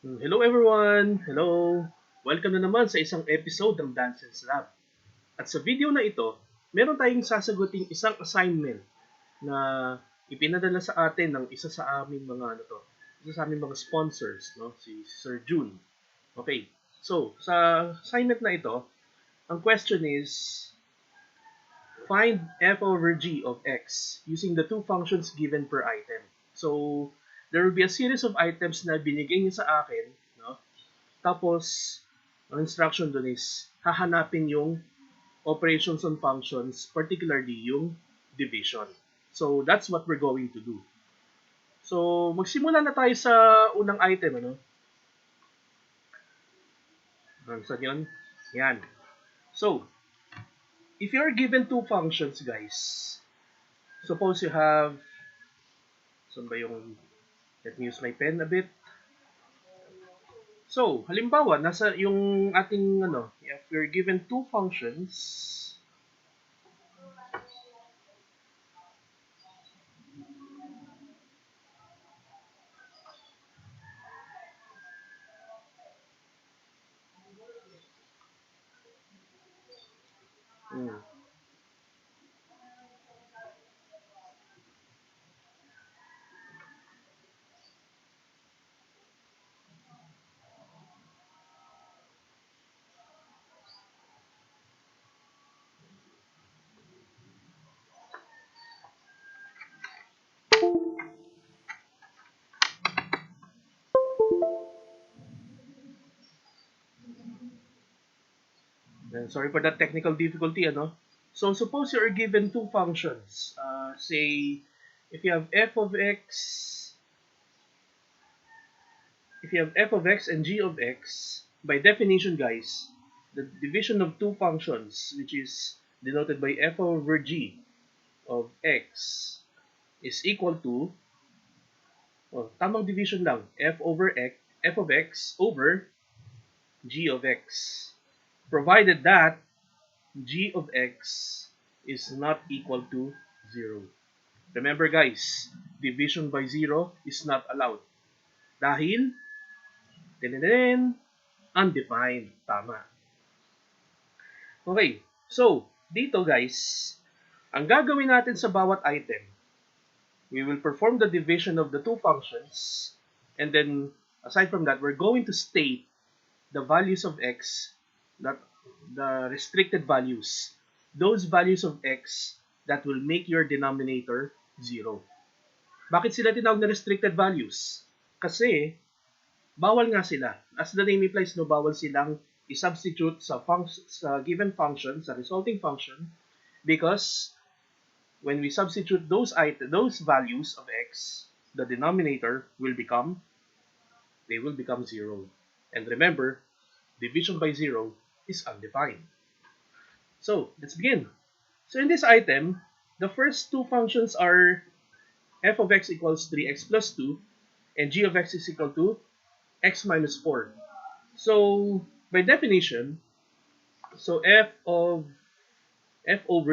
Hello everyone! Hello! Welcome na naman sa isang episode ng Dances Lab. At sa video na ito, meron tayong sasaguting isang assignment na ipinadala sa atin ng isa sa aming isa sa aming mga sponsors, no? Si Sir June. Okay, so sa assignment na ito, ang question is, find f over g of x using the two functions given per item. So, there will be a series of items na binigay niya sa akin, no? Tapos, ang instruction dun is, hahanapin yung operations on functions, particularly yung division. So, that's what we're going to do. So, magsimula na tayo sa unang item, ano? Saan yun? Yan. So, if you're given two functions, guys, suppose you have, saan ba yung, let me use my pen a bit. So, halimbawa, nasa yung ating, if we're given two functions, hmm, sorry for that technical difficulty, ano? So, suppose you are given two functions. Say, if you have f of x, if you have f of x and g of x, by definition, guys, the division of two functions, which is denoted by f over g of x, is equal to, tamang division lang, f of x over g of x, provided that g of x is not equal to 0. Remember guys, division by 0 is not allowed. Dahil, undefined. Tama. Okay, so, dito guys, ang gagawin natin sa bawat item, we will perform the division of the two functions, and then, aside from that, we're going to state the values of x, that the restricted values, those values of x that will make your denominator 0. Bakit sila tinawag na restricted values? Kasi, bawal nga sila. As the name implies, no, bawal silang i-substitute sa given function, sa resulting function, because when we substitute those values of x, the denominator will become, they will become 0. And remember, division by 0 is undefined. So, let's begin. So, in this item, the first two functions are f of x equals 3x plus 2 and g of x is equal to x minus 4. So, by definition, so f over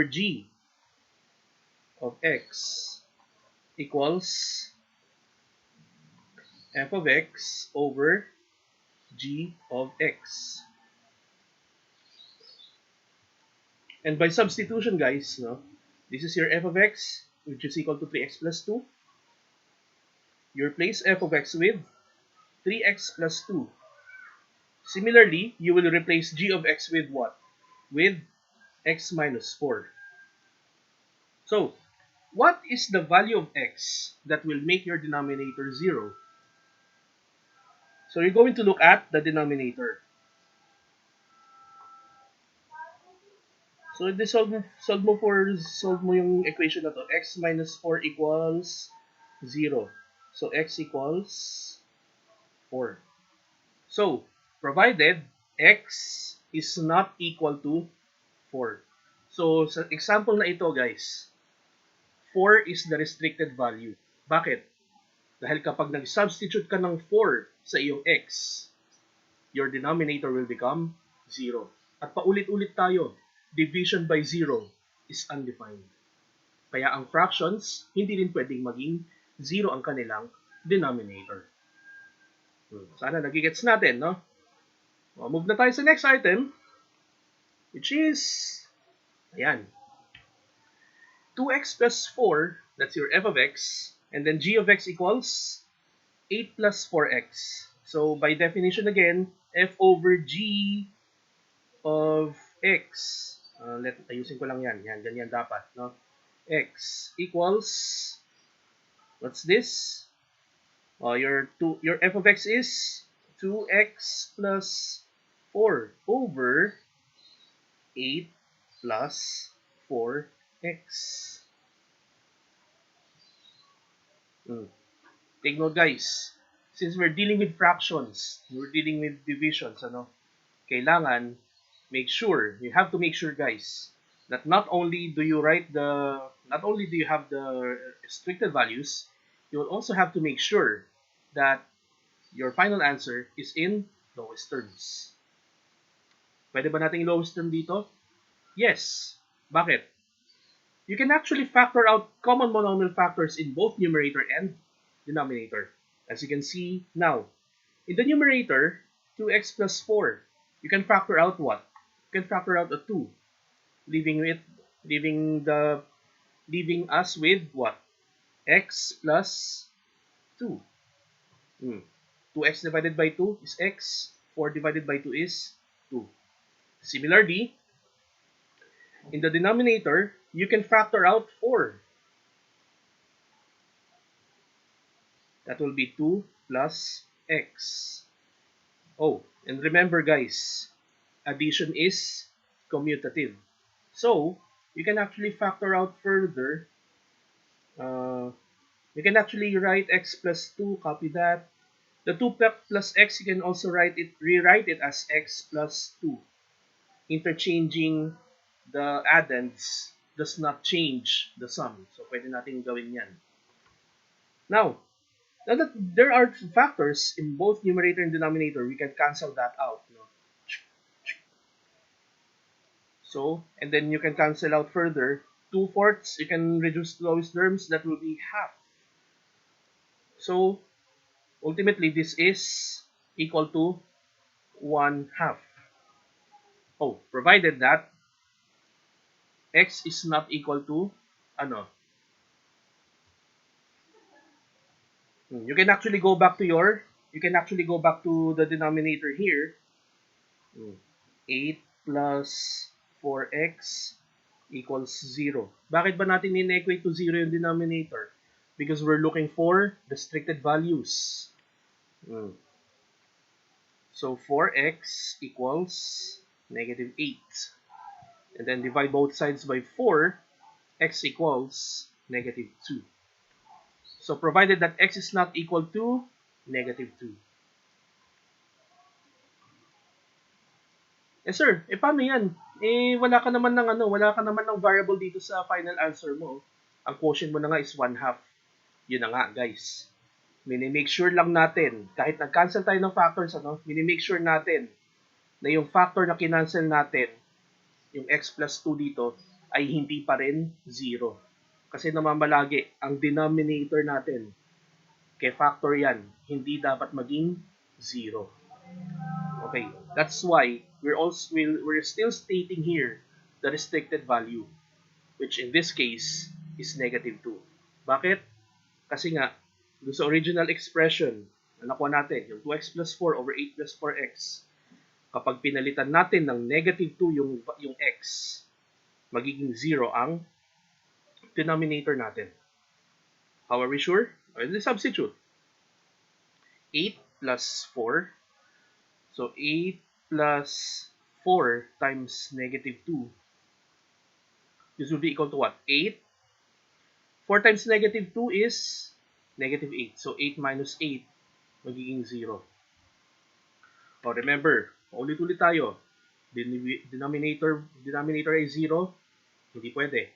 g of x equals f of x over g of x. And by substitution, guys, no, this is your f of x, which is equal to 3x plus 2. You replace f of x with 3x plus 2. Similarly, you will replace g of x with what? With x minus 4. So, what is the value of x that will make your denominator 0? So, you're going to look at the denominator. So, solve mo yung equation na to. X minus 4 equals 0. So, x equals 4. So, provided x is not equal to 4. So, sa example na ito, guys, 4 is the restricted value. Bakit? Dahil kapag nag-substitute ka ng 4 sa iyong x, your denominator will become 0. At paulit-ulit tayo, division by 0 is undefined. Kaya ang fractions, hindi rin pwedeng maging 0 ang kanilang denominator. Sana nagigets natin, no? Move na tayo sa next item, which is, ayan, 2x plus 4, that's your f of x, and then g of x equals 8 plus 4x. So, by definition again, f over g of x, ayusin ko lang yan, ganyan dapat, no? X equals, what's this? Your f of x is 2x plus 4 over 8 plus 4x. Take note, guys. Since we're dealing with fractions, we're dealing with divisions, kailangan you have to make sure, guys, that not only do you have the restricted values, you will also have to make sure that your final answer is in lowest terms. Pwede ba nating lowest term dito? Yes. Bakit? You can actually factor out common monomial factors in both numerator and denominator. As you can see now, in the numerator, 2x plus 4, you can factor out what? You can factor out a 2, leaving us with what? X plus 2. 2x divided by 2 is x. 4 divided by 2 is 2. Similarly, in the denominator, you can factor out 4. That will be 2 plus x. Oh, and remember, guys, addition is commutative. So, you can actually factor out further. You can actually write x plus 2, copy that. The 2 plus x, you can also rewrite it as x plus 2. Interchanging the addends does not change the sum. So, pwede natin gawin yan. Now that there are factors in both numerator and denominator, we can cancel that out. So, and then you can cancel out further. 2/4, you can reduce to lowest terms, that will be half. So, ultimately, this is equal to 1/2. Oh, provided that x is not equal to, you can actually go back to the denominator here. 8 plus 4x equals 0. Bakit ba natin in-equate to 0 yung denominator? Because we're looking for restricted values. So 4x equals negative 8. And then divide both sides by 4, x equals negative 2. So provided that x is not equal to negative 2. Yes sir, paano yan? Wala ka naman ng variable dito sa final answer mo. Ang quotient mo na nga is 1/2. Yun na nga, guys. Minimake sure lang natin, kahit nag-cancel tayo ng factors, minimake sure natin na yung factor na kinancel natin, yung x plus 2 dito, ay hindi pa rin 0. Kasi namamalagi, ang denominator natin, kay factor yan, hindi dapat maging 0. Okay, that's why we're still stating here the restricted value, which in this case is negative 2. Bakit? Kasi nga, doon sa original expression na nakuha natin, yung 2x plus 4 over 8 plus 4x, kapag pinalitan natin ng negative 2 yung x, magiging 0 ang denominator natin. How are we sure? Let's substitute. 8 plus 4. So 8 plus 4 times negative 2. This will be equal to what? 8. 4 times negative 2 is negative 8. So 8 minus 8, magiging 0. O remember, ulit-ulit tayo. Denominator ay 0, hindi pwede.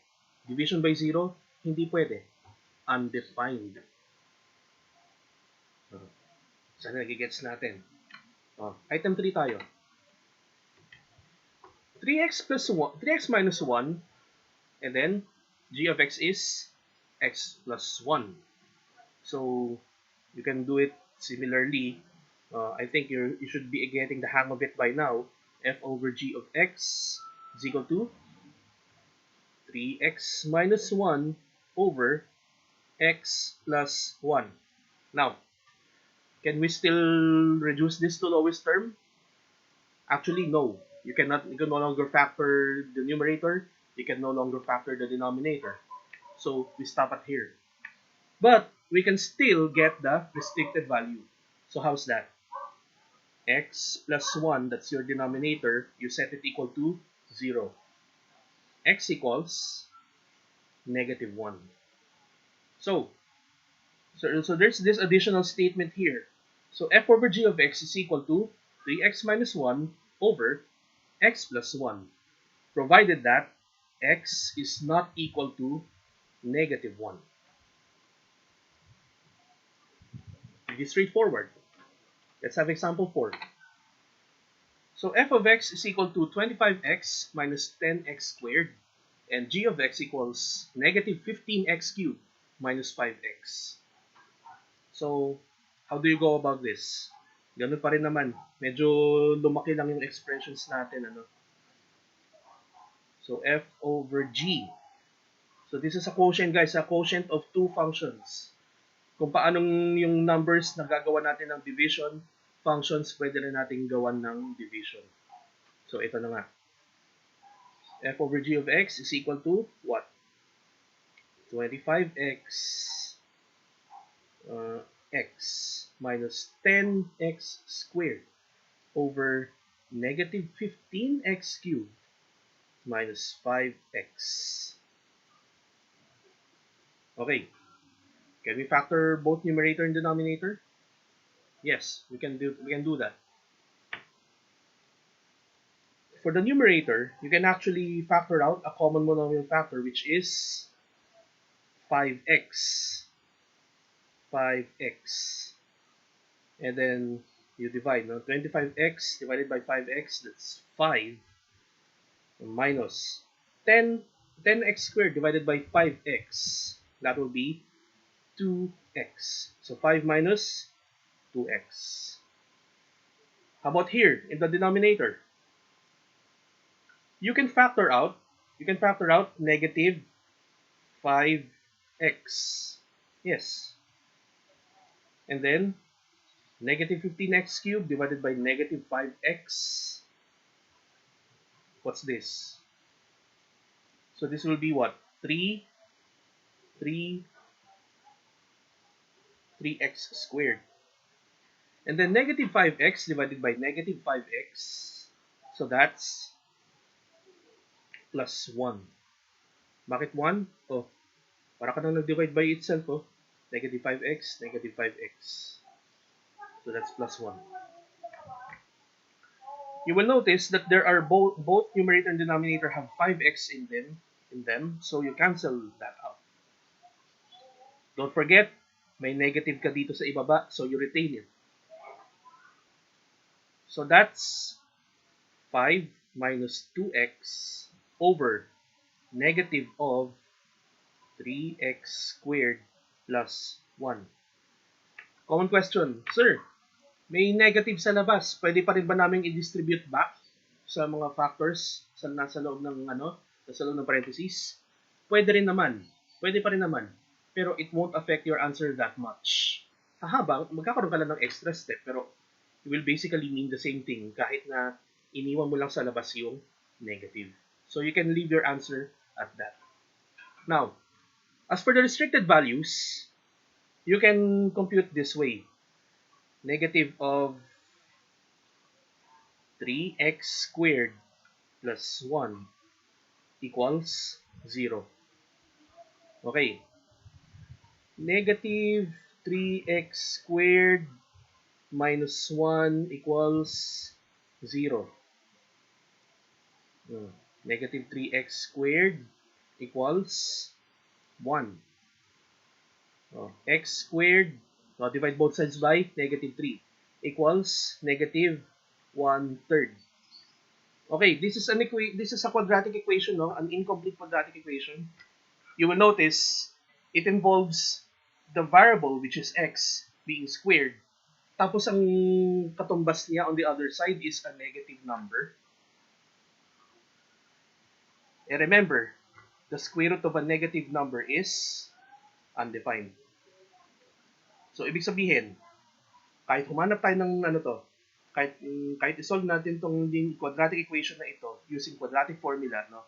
Division by 0, hindi pwede. Undefined. Sana nagigets natin. Item 3 tayo. 3x minus 1, and then g of x is x plus 1. So, you can do it similarly. I think you should be getting the hang of it by now. F over g of x is equal to 3x minus 1 over x plus 1. Now, can we still reduce this to lowest term? Actually, no. You cannot. You can no longer factor the numerator. You can no longer factor the denominator. So we stop at here. But we can still get the restricted value. So how's that? X plus 1, that's your denominator, you set it equal to 0. X equals negative 1. So, so there's this additional statement here. So f over g of x is equal to 3x minus 1 over x plus 1, provided that x is not equal to negative 1. Pretty straightforward. Let's have example 4. So f of x is equal to 25x minus 10x squared, and g of x equals negative 15x cubed minus 5x. So, how do you go about this? Ganun pa rin naman. Medyo lumaki lang yung expressions natin. Ano? So, f over g. So, this is a quotient, guys. A quotient of two functions. Kung paanong yung numbers na gagawa natin ng division, functions, pwede rin natin gawan ng division. So, ito na nga. F over g of x is equal to what? 25x x minus 10x squared over negative 15x cubed minus 5x. Okay. Can we factor both numerator and denominator? Yes, we can do that. For the numerator, you can actually factor out a common monomial factor, which is 5x. 5x. And then you divide, no? 25x divided by 5x, that's 5, minus 10x squared divided by 5x, that will be 2x. So 5 minus 2x. How about here in the denominator? You can factor out negative 5x. Yes. And then negative 15x cubed divided by negative 5x. What's this? So this will be what? 3x squared. And then negative 5x divided by negative 5x. So that's plus 1. Bakit 1? Oh, para ka nang nag-divide by itself, oh. Negative 5x, negative 5x. So that's plus 1. You will notice that there are both numerator and denominator have 5x in them, so you cancel that out. Don't forget, may negative ka dito sa ibaba, so you retain it. So that's 5 minus 2x over negative of 3x squared plus 1. Common question, sir, may negative sa labas. Pwede pa rin ba namin i-distribute back sa mga factors sa nasa loob ng nasa loob ng parentheses? Pwede rin naman. Pwede pa rin naman. Pero it won't affect your answer that much. Habang magkakaroon ka lang ng extra step, pero it will basically mean the same thing kahit na iniwan mo lang sa labas yung negative. So you can leave your answer at that. Now, as for the restricted values, you can compute this way. Negative of 3x squared plus 1 equals 0. Okay. Negative 3x squared minus 1 equals 0. Negative 3x squared equals 1. X squared, divide both sides by negative 3 equals negative 1/3. Okay, this is a quadratic equation, no? An incomplete quadratic equation. You will notice it involves the variable, which is x, being squared tapos ang katumbas niya on the other side is a negative number. And remember, the square root of a negative number is undefined. So, ibig sabihin, kahit humanap tayo ng kahit isolve natin tong quadratic equation na ito using quadratic formula, no?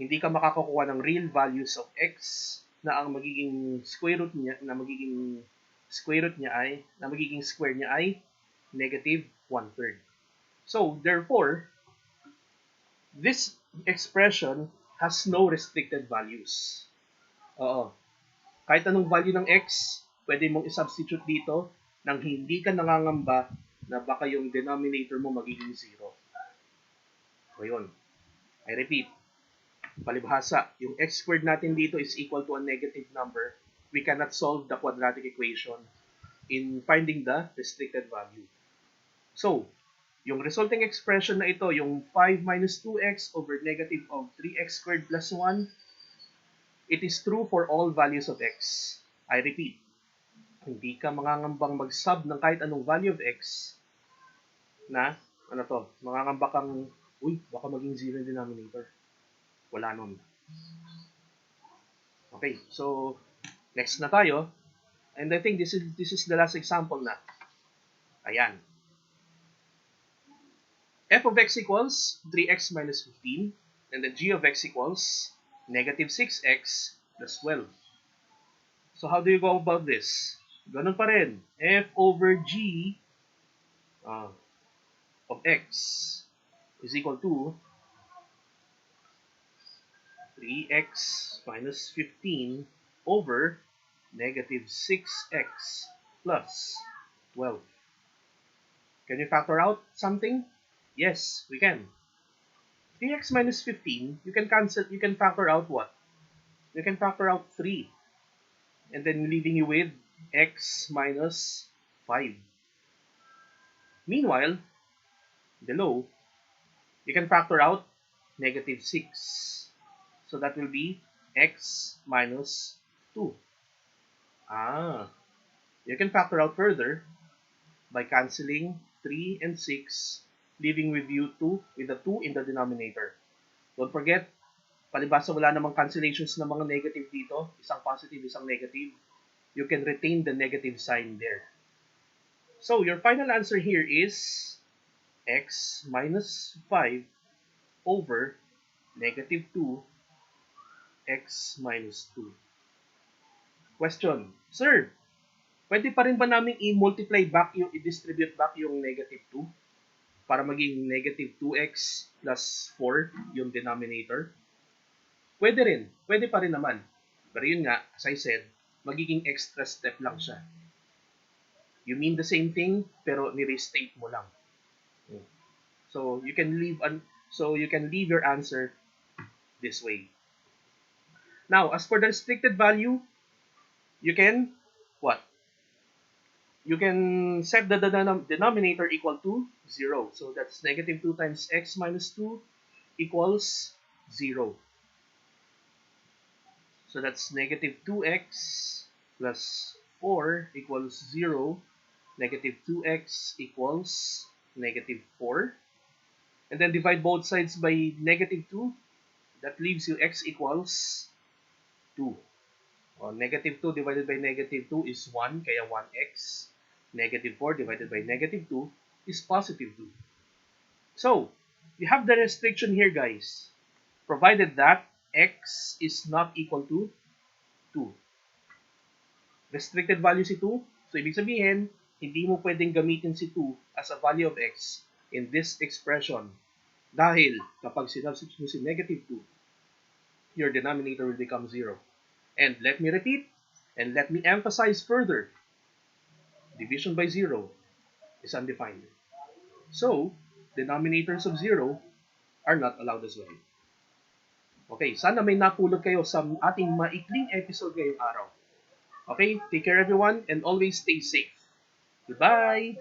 Hindi ka makakakuha ng real values of x na ang magiging square root niya ay negative 1/3. So, therefore, this expression has no restricted values. Oo. Kahit anong value ng x, pwede mong i-substitute dito nang hindi ka nangangamba na baka yung denominator mo magiging 0. So, yun. I repeat. Palibhasa, yung x squared natin dito is equal to a negative number. We cannot solve the quadratic equation in finding the restricted value. So, yung resulting expression na ito, yung 5 minus 2x over negative of 3x squared plus 1, it is true for all values of x. I repeat, hindi ka mangangambang mag-sub ng kahit anong value of x na, mangangamba kang, baka maging 0 yung denominator. Wala nun. Okay, so, next na tayo. And I think this is the last example na. Ayan. F of x equals 3x minus 15, and then g of x equals negative 6x plus 12. So how do you go about this? Ganun pa rin. F over g of x is equal to 3x minus 15 over negative 6x plus 12. Can you factor out something? Yes, we can. 3x minus 15, you can factor out what? You can factor out 3. And then leaving you with x minus 5. Meanwhile, below, you can factor out negative 6. So that will be x minus 2. You can factor out further by cancelling 3 and 6, leaving with you 2 with the 2 in the denominator. Don't forget, palibhasa wala namang cancellations ng mga negative dito, isang positive, isang negative, you can retain the negative sign there. So, your final answer here is x minus 5 over negative 2 x minus 2. Question, Sir, pwede pa rin ba namin i-multiply back i-distribute back yung negative 2 para maging negative 2x plus 4 yung denominator? Pwede rin. Pwede pa rin naman. Pero yun nga, as I said, magiging extra step lang siya. You mean the same thing, pero ni-restate mo lang. So, you can leave your answer this way. Now, as for the restricted value, you can, what? You can set the denominator equal to 0. So, that's negative 2 times x minus 2 equals 0. So, that's negative 2x plus 4 equals 0. Negative 2x equals negative 4. And then divide both sides by negative 2. That leaves you x equals 2. Negative 2 divided by negative 2 is 1, kaya 1x. Negative 4 divided by negative 2 is positive 2. So, you have the restriction here, guys. Provided that x is not equal to 2. Restricted value si 2. So, ibig sabihin, hindi mo pwedeng gamitin si 2 as a value of x in this expression. Dahil, kapag sinubstitute mo si negative 2, your denominator will become 0. And let me repeat, and let me emphasize further, division by 0 is undefined. So, denominators of 0 are not allowed as well. Okay, sana may napulot kayo sa ating maikling episode ngayong araw. Okay, take care everyone and always stay safe. Goodbye!